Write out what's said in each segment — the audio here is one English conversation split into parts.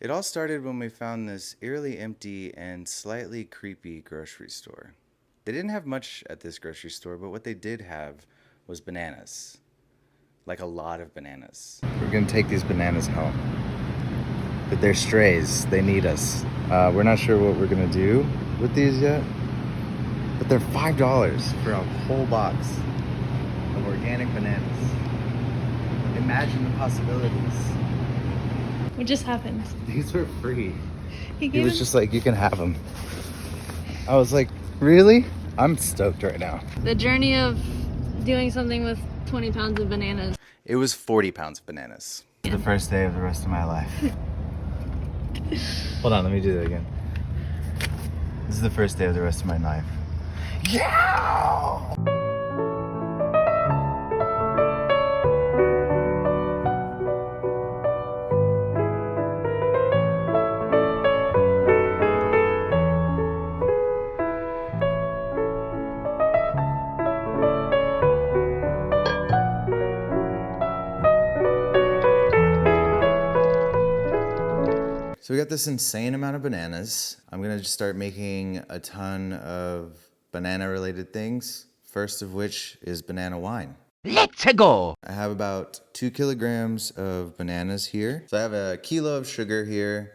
It all started when we found this eerily empty and slightly creepy grocery store. They didn't have much at this grocery store, but what they did have was bananas. Like a lot of bananas. We're gonna take these bananas home. But they're strays, they need us. We're not sure what we're gonna do with these yet, but they're $5 for a whole box of organic bananas. Imagine the possibilities. What just happened? These were free. He was just like, you can have them. I was like, really? I'm stoked right now. The journey of doing something with 20 pounds of bananas. It was 40 pounds of bananas. The first day of the rest of my life. Hold on, let me do that again. This is the first day of the rest of my life. Yeah! So we got this insane amount of bananas. I'm gonna just start making a ton of banana related things. First of which is banana wine. Let's go! I have about 2 kilograms of bananas here. So I have a kilo of sugar here,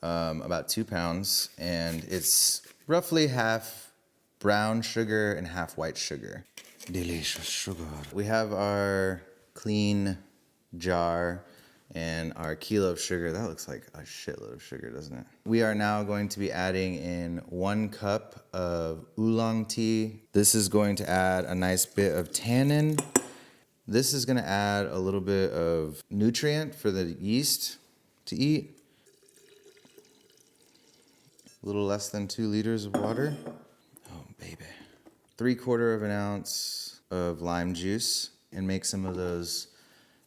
about 2 pounds, and it's roughly half brown sugar and half white sugar. Delicious sugar. We have our clean jar and our kilo of sugar. That looks like a shitload of sugar, doesn't it? We are now going to be adding in 1 cup of oolong tea. This is going to add a nice bit of tannin. This is gonna add a little bit of nutrient for the yeast to eat. A little less than 2 liters of water. Oh, baby. 3/4 of an ounce of lime juice, and make some of those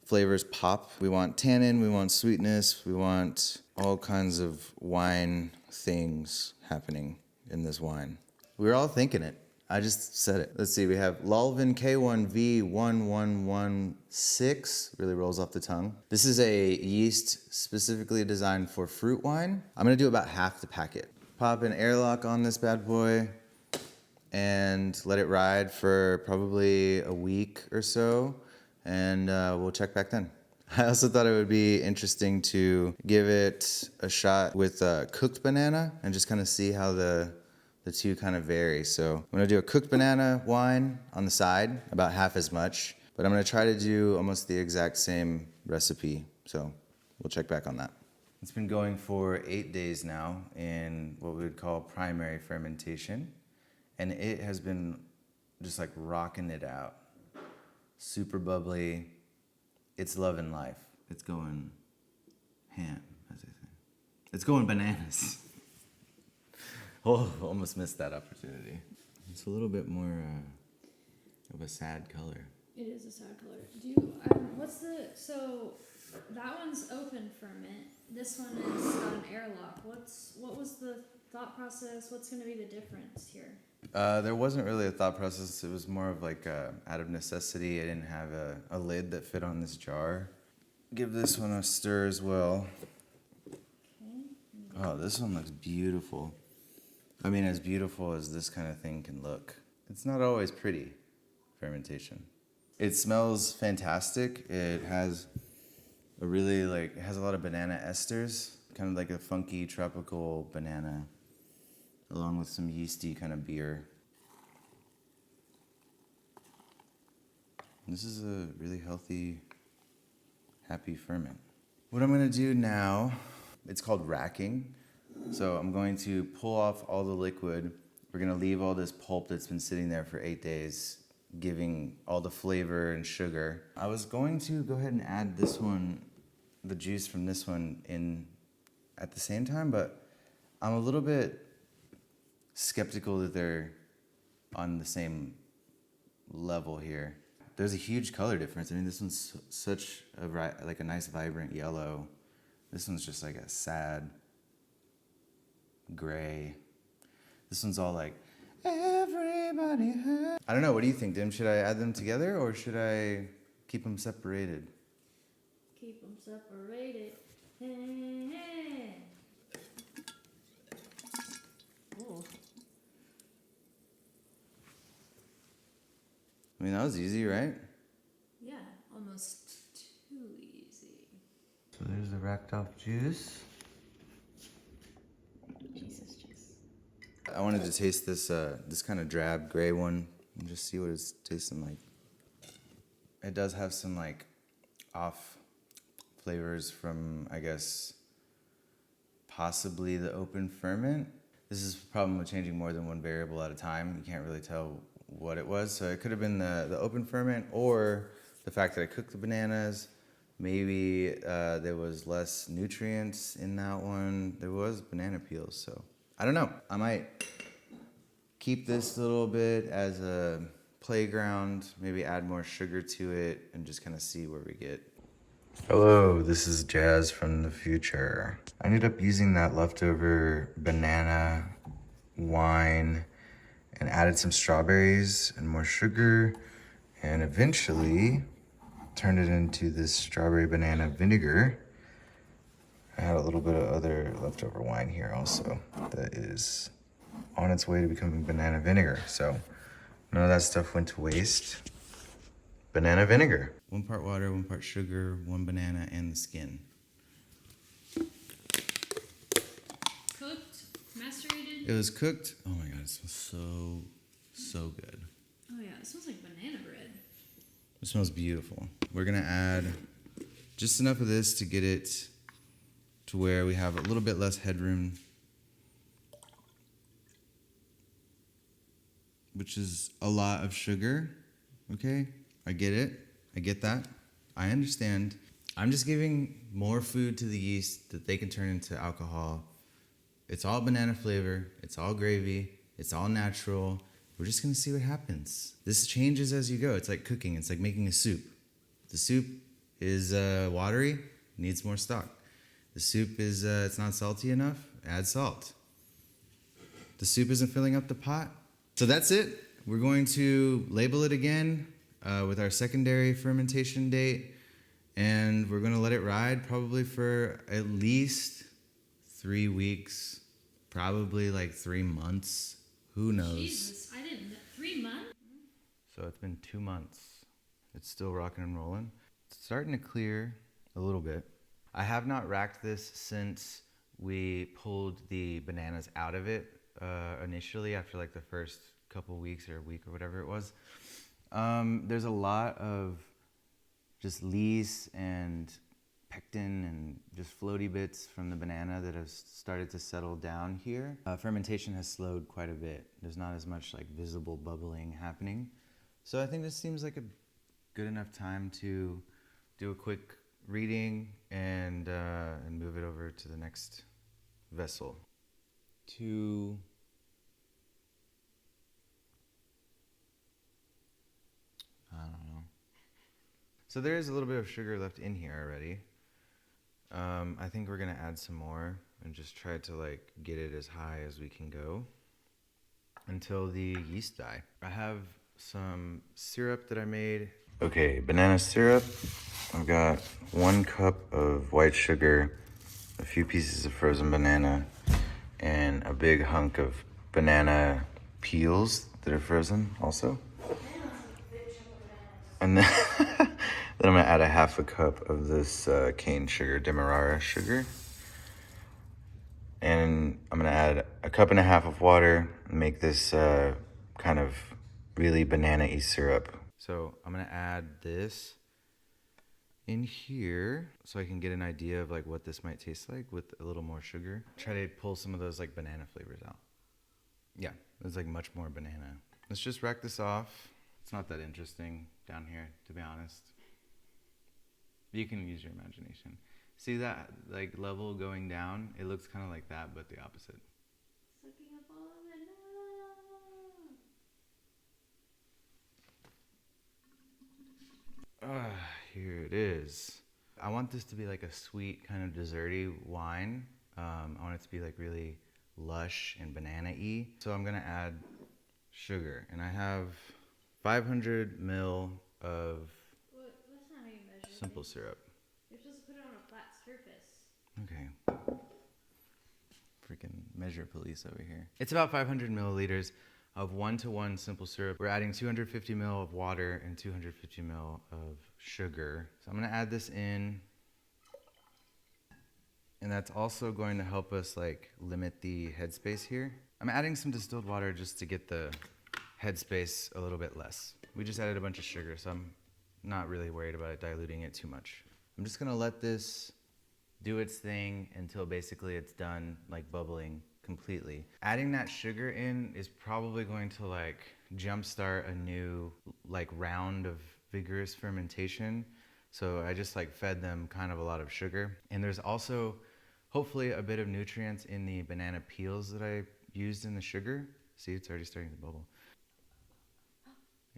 flavors pop. We want tannin, we want sweetness, we want all kinds of wine things happening in this wine. We were all thinking it. I just said it. Let's see, we have Lalvin K1V1116, really rolls off the tongue. This is a yeast specifically designed for fruit wine. I'm gonna do about half the packet. Pop an airlock on this bad boy and let it ride for probably a week or so. And we'll check back then. I also thought it would be interesting to give it a shot with cooked banana and just kind of see how the two kind of vary. So I'm gonna do a cooked banana wine on the side, about half as much, but I'm gonna try to do almost the exact same recipe. So we'll check back on that. It's been going for 8 days now in what we would call primary fermentation. And it has been just like rocking it out. Super bubbly. It's loving life. It's going ham, as I say. It's going bananas. Oh, almost missed that opportunity. It's a little bit more of a sad color. It is a sad color. Do you, so that one's open ferment. This one is got an airlock. What was the thought process? What's going to be the difference here? There wasn't really a thought process. It was more of like out of necessity. I didn't have a lid that fit on this jar. Give this one a stir as well. Okay. Oh, this one looks beautiful. I mean, as beautiful as this kind of thing can look. It's not always pretty, fermentation. It smells fantastic. It has it has a lot of banana esters, kind of like a funky tropical banana, along with some yeasty kind of beer. This is a really healthy, happy ferment. What I'm gonna do now, it's called racking. So I'm going to pull off all the liquid. We're gonna leave all this pulp that's been sitting there for 8 days, giving all the flavor and sugar. I was going to go ahead and add this one, the juice from this one in at the same time, but I'm a little bit skeptical that they're on the same level here. There's a huge color difference. I mean, this one's such a nice vibrant yellow. This one's just like a sad gray. This one's all like, everybody hurts. I don't know, what do you think, Dim? Should I add them together or should I keep them separated? Keep them separated. Hey, hey. mean, that was easy, right? Yeah, almost too easy. So there's the racked off juice. Jesus juice. I wanted to taste this this kind of drab gray one and just see what it's tasting like. It does have some like off flavors from, I guess, possibly the open ferment. This is the problem with changing more than one variable at a time. You can't really tell what it was. So it could have been the open ferment or the fact that I cooked the bananas. Maybe there was less nutrients in that one. There was banana peels, so I don't know. I might keep this a little bit as a playground, maybe add more sugar to it and just kind of see where we get. Hello, this is Jazz from the future. I ended up using that leftover banana wine and added some strawberries and more sugar and eventually turned it into this strawberry banana vinegar. I had a little bit of other leftover wine here also that is on its way to becoming banana vinegar. So none of that stuff went to waste. Banana vinegar. 1 part water, 1 part sugar, 1 banana, and the skin. Cooked, macerated. It was cooked. Oh my god, it smells so good. Oh yeah, it smells like banana bread. It smells beautiful. We're gonna add just enough of this to get it to where we have a little bit less headroom, which is a lot of sugar. Okay, I get it. I get that. I understand. I'm just giving more food to the yeast that they can turn into alcohol. It's all banana flavor. It's all gravy. It's all natural. We're just gonna see what happens. This changes as you go. It's like cooking. It's like making a soup. The soup is watery, needs more stock. The soup is it's not salty enough, add salt. The soup isn't filling up the pot. So that's it. We're going to label it again with our secondary fermentation date, and we're gonna let it ride probably for at least 3 weeks, probably like 3 months. Who knows? Jesus, I didn't know. 3 months? So it's been 2 months. It's still rocking and rolling. It's starting to clear a little bit. I have not racked this since we pulled the bananas out of it initially after like the first couple weeks or a week or whatever it was. There's a lot of just lees and pectin and just floaty bits from the banana that have started to settle down here. Fermentation has slowed quite a bit. There's not as much like visible bubbling happening. So I think this seems like a good enough time to do a quick reading and move it over to the next vessel. I don't know. So there is a little bit of sugar left in here already. I think we're gonna add some more and just try to like get it as high as we can go until the yeast die. I have some syrup that I made. Okay, banana syrup. I've got 1 cup of white sugar, a few pieces of frozen banana, and a big hunk of banana peels that are frozen also. And then, then I'm gonna add a 1/2 cup of this cane sugar, demerara sugar. And I'm gonna add 1.5 cups of water and make this kind of really banana-y syrup. So I'm gonna add this in here so I can get an idea of like what this might taste like with a little more sugar. Try to pull some of those like banana flavors out. Yeah, there's like much more banana. Let's just rack this off. It's not that interesting down here, to be honest. You can use your imagination. See that like level going down? It looks kind of like that, but the opposite. Sucking up all of it. No. Here it is. I want this to be like a sweet kind of desserty wine. I want it to be like really lush and banana-y. So I'm gonna add sugar, and I have 500 ml of That's not how you measure simple things. syrup. You're supposed to put it on a flat surface. Okay. Freaking measure police over here. It's about 500 milliliters. of 1-to-1 simple syrup. We're adding 250 ml of water and 250 ml of sugar. So I'm gonna add this in. And that's also going to help us like limit the headspace here. I'm adding some distilled water just to get the headspace a little bit less. We just added a bunch of sugar, so I'm not really worried about it diluting it too much. I'm just gonna let this do its thing until basically it's done like bubbling completely. Adding that sugar in is probably going to like jumpstart a new like round of vigorous fermentation. So I just like fed them kind of a lot of sugar. And there's also hopefully a bit of nutrients in the banana peels that I used in the sugar. See, it's already starting to bubble.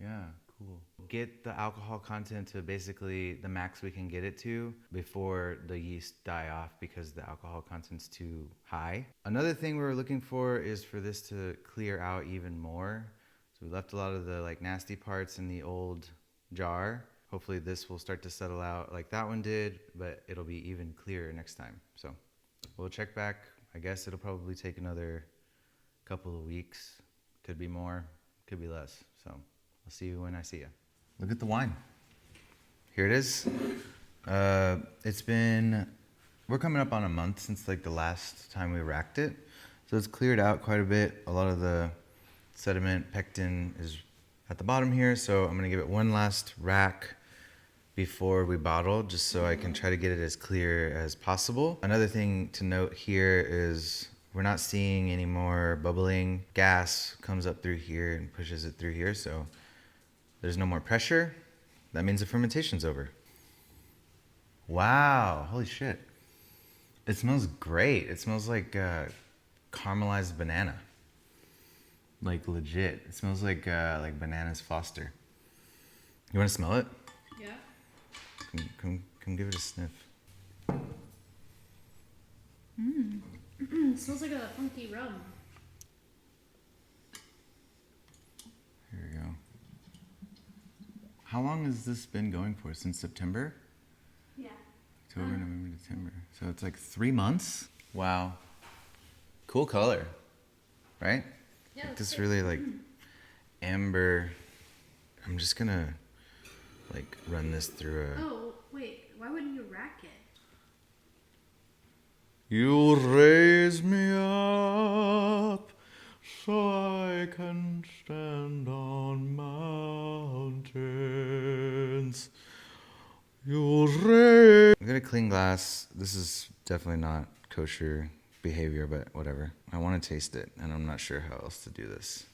Yeah, cool. Get the alcohol content to basically the max we can get it to before the yeast die off because the alcohol content's too high. Another thing we were looking for is for this to clear out even more. So we left a lot of the like nasty parts in the old jar. Hopefully this will start to settle out like that one did, but it'll be even clearer next time. So we'll check back. I guess it'll probably take another couple of weeks. Could be more, could be less. So I'll see you when I see you. Look at the wine. Here it is. We're coming up on a month since like the last time we racked it. So it's cleared out quite a bit. A lot of the sediment, pectin is at the bottom here. So I'm gonna give it one last rack before we bottle, just so I can try to get it as clear as possible. Another thing to note here is we're not seeing any more bubbling. Gas comes up through here and pushes it through here, so there's no more pressure. That means the fermentation's over. Wow, holy shit. It smells great. It smells like caramelized banana. Like legit. It smells like bananas Foster. You wanna smell it? Yeah. Come give it a sniff. It smells like a funky rum. Here we go. How long has this been going for? Since September? Yeah. October, November, December. So it's like 3 months? Wow. Cool color, right? Yeah. This really like amber. I'm just gonna like run this through a... Oh, wait. Why wouldn't you rack it? You raise me up so I can stand on mountains. You raise... I'm gonna clean glass. This is definitely not kosher behavior, but whatever. I want to taste it, and I'm not sure how else to do this.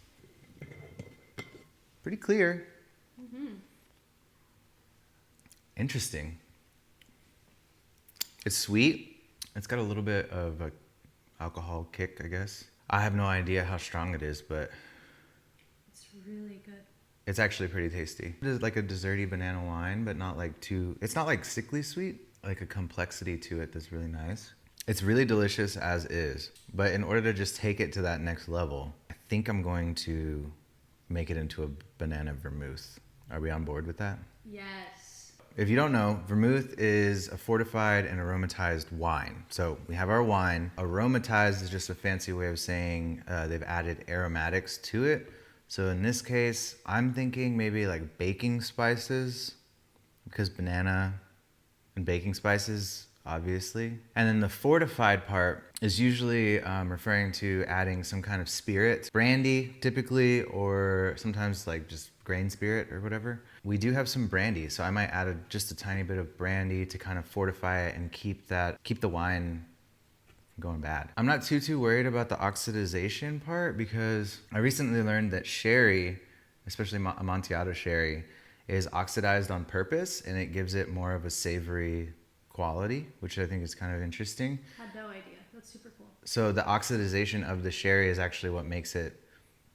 Pretty clear. Interesting. It's sweet. It's got a little bit of a alcohol kick, I guess. I have no idea how strong it is, but It's really good. it's actually pretty tasty. It is like a desserty banana wine, but not like too, it's not like sickly sweet, like a complexity to it that's really nice. It's really delicious as is, but in order to just take it to that next level, I think I'm going to make it into a banana vermouth. Are we on board with that? Yes. If you don't know, vermouth is a fortified and aromatized wine. So we have our wine. Aromatized is just a fancy way of saying they've added aromatics to it. So in this case, I'm thinking maybe like baking spices, because banana and baking spices, obviously. And then the fortified part is usually referring to adding some kind of spirit, brandy typically, or sometimes like just grain spirit or whatever. We do have some brandy, so I might add just a tiny bit of brandy to kind of fortify it and keep the wine from going bad. I'm not too worried about the oxidization part because I recently learned that sherry, especially Amontillado sherry, is oxidized on purpose, and it gives it more of a savory quality, which I think is kind of interesting. Had no idea. That's super cool. So the oxidization of the sherry is actually what makes it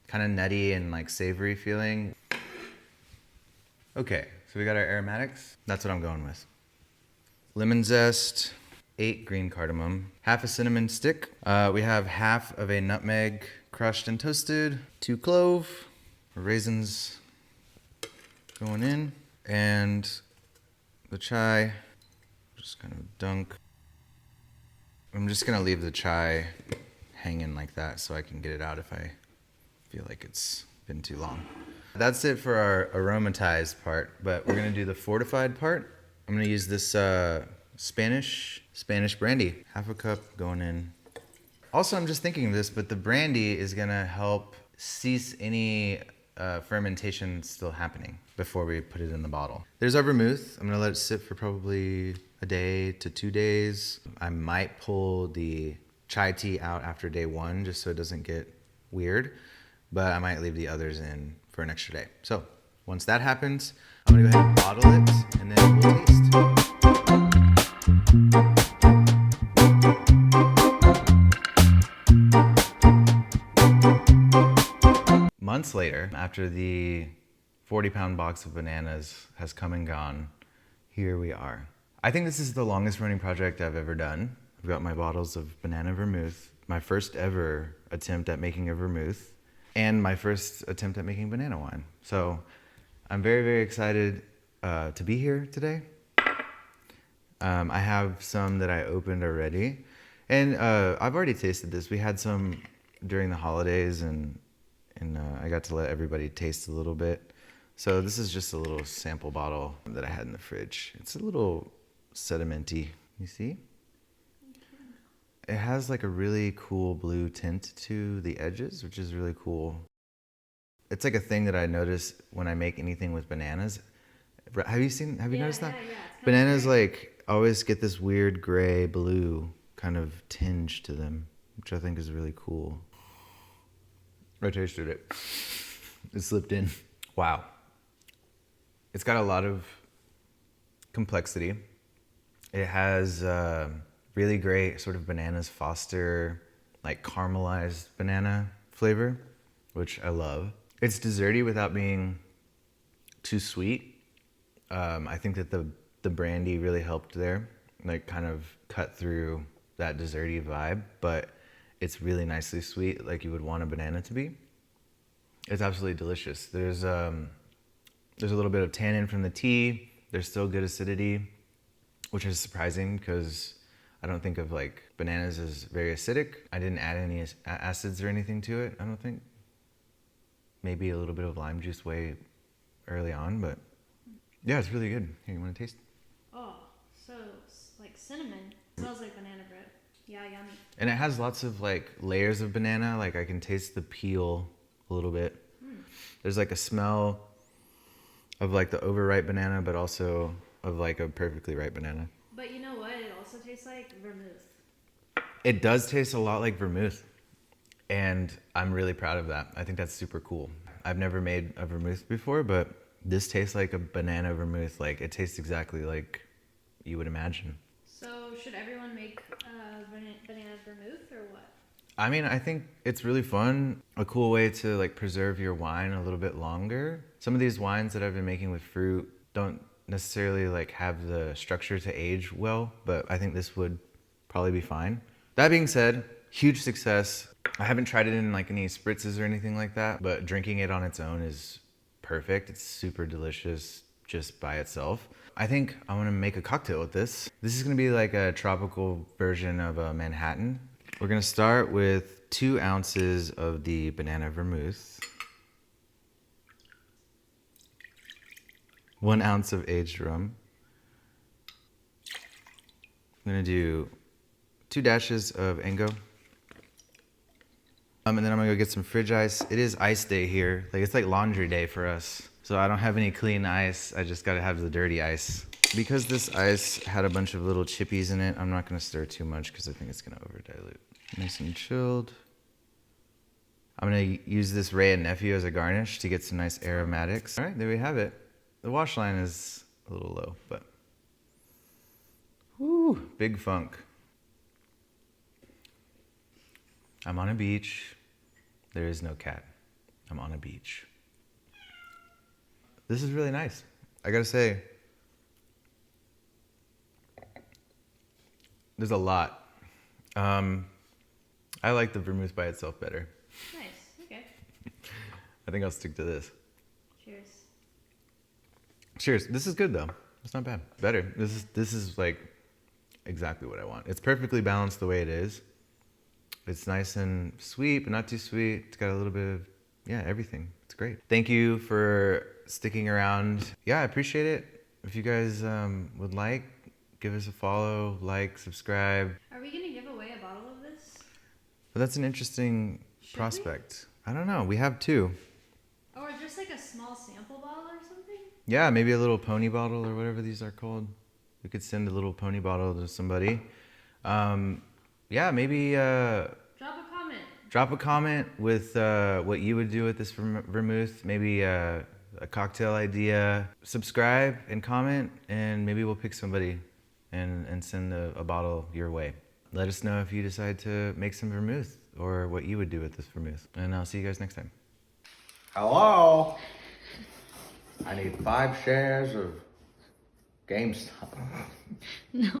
kind of nutty and like savory feeling. Okay, so we got our aromatics. That's what I'm going with. Lemon zest, 8 green cardamom, half a cinnamon stick. We have half of a nutmeg crushed and toasted, 2 clove, raisins going in, and the chai, just kind of dunk. I'm just gonna leave the chai hanging like that so I can get it out if I feel like it's been too long. That's it for our aromatized part, but we're gonna do the fortified part. I'm gonna use this Spanish brandy. Half a cup going in. Also, I'm just thinking of this, but the brandy is gonna help cease any fermentation still happening before we put it in the bottle. There's our vermouth. I'm gonna let it sit for probably a day to 2 days. I might pull the chai tea out after day 1 just so it doesn't get weird, but I might leave the others in for an extra day. So once that happens, I'm gonna go ahead and bottle it and then we'll taste. Months later, after the 40-pound box of bananas has come and gone, here we are. I think this is the longest running project I've ever done. I've got my bottles of banana vermouth, my first ever attempt at making a vermouth, and my first attempt at making banana wine. So I'm very, very excited to be here today. I have some that I opened already, and I've already tasted this. We had some during the holidays, and I got to let everybody taste a little bit. So this is just a little sample bottle that I had in the fridge. It's a little sedimenty, you see? It has like a really cool blue tint to the edges, which is really cool. It's like a thing that I notice when I make anything with bananas. Have you noticed that? Yeah, Bananas like always get this weird gray blue kind of tinge to them, which I think is really cool. I tasted it. It slipped in. Wow. It's got a lot of complexity. It has really great sort of bananas Foster, like caramelized banana flavor, which I love. It's desserty without being too sweet. I think that the brandy really helped there, like kind of cut through that desserty vibe, but it's really nicely sweet, like you would want a banana to be. It's absolutely delicious. There's a little bit of tannin from the tea. There's still good acidity, which is surprising because I don't think of like bananas as very acidic. I didn't add any acids or anything to it, I don't think. Maybe a little bit of lime juice way early on, but yeah, it's really good. Here, you want to taste? Oh, so like cinnamon. Smells like banana bread. Yeah, yummy. And it has lots of like layers of banana. Like I can taste the peel a little bit. There's like a smell of like the overripe banana, but also of like a perfectly ripe banana. But you know what? It also tastes like vermouth. It does taste a lot like vermouth, and I'm really proud of that. I think that's super cool. I've never made a vermouth before, but this tastes like a banana vermouth. Like it tastes exactly like you would imagine. So should everyone make banana vermouth or what? I mean, I think it's really fun. A cool way to like preserve your wine a little bit longer. Some of these wines that I've been making with fruit don't necessarily like have the structure to age well, but I think this would probably be fine. That being said, huge success. I haven't tried it in like any spritzes or anything like that, but drinking it on its own is perfect. It's super delicious just by itself. I think I want to make a cocktail with this. This is going to be like a tropical version of a Manhattan. We're going to start with 2 ounces of the banana vermouth, 1 ounce of aged rum. I'm going to do 2 dashes of Engo. And then I'm gonna go get some fridge ice. It is ice day here. Like it's like laundry day for us. So I don't have any clean ice. I just gotta have the dirty ice. Because this ice had a bunch of little chippies in it, I'm not gonna stir too much because I think it's gonna over dilute. Nice and chilled. I'm gonna use this Wray and Nephew as a garnish to get some nice aromatics. All right, there we have it. The wash line is a little low, but whoo, big funk. I'm on a beach. There is no cat. I'm on a beach. This is really nice. I gotta say, there's a lot. I like the vermouth by itself better. Nice. Okay. I think I'll stick to this. Cheers. Cheers. This is good though. It's not bad. Better. This is like exactly what I want. It's perfectly balanced the way it is. It's nice and sweet, but not too sweet. It's got a little bit of Yeah, everything. It's great. Thank you for sticking around. Yeah, I appreciate it. If you guys would like, give us a follow, like, subscribe. Are we gonna give away a bottle of this? But that's an interesting prospect. I don't know. We have two. Or just like a small sample bottle or something? Yeah, maybe a little pony bottle or whatever these are called. We could send a little pony bottle to somebody. Yeah, maybe Drop a comment. drop a comment with what you would do with this vermouth. Maybe a cocktail idea. Subscribe and comment, and maybe we'll pick somebody and send a bottle your way. Let us know if you decide to make some vermouth or what you would do with this vermouth. And I'll see you guys next time. Hello? I need 5 shares of GameStop.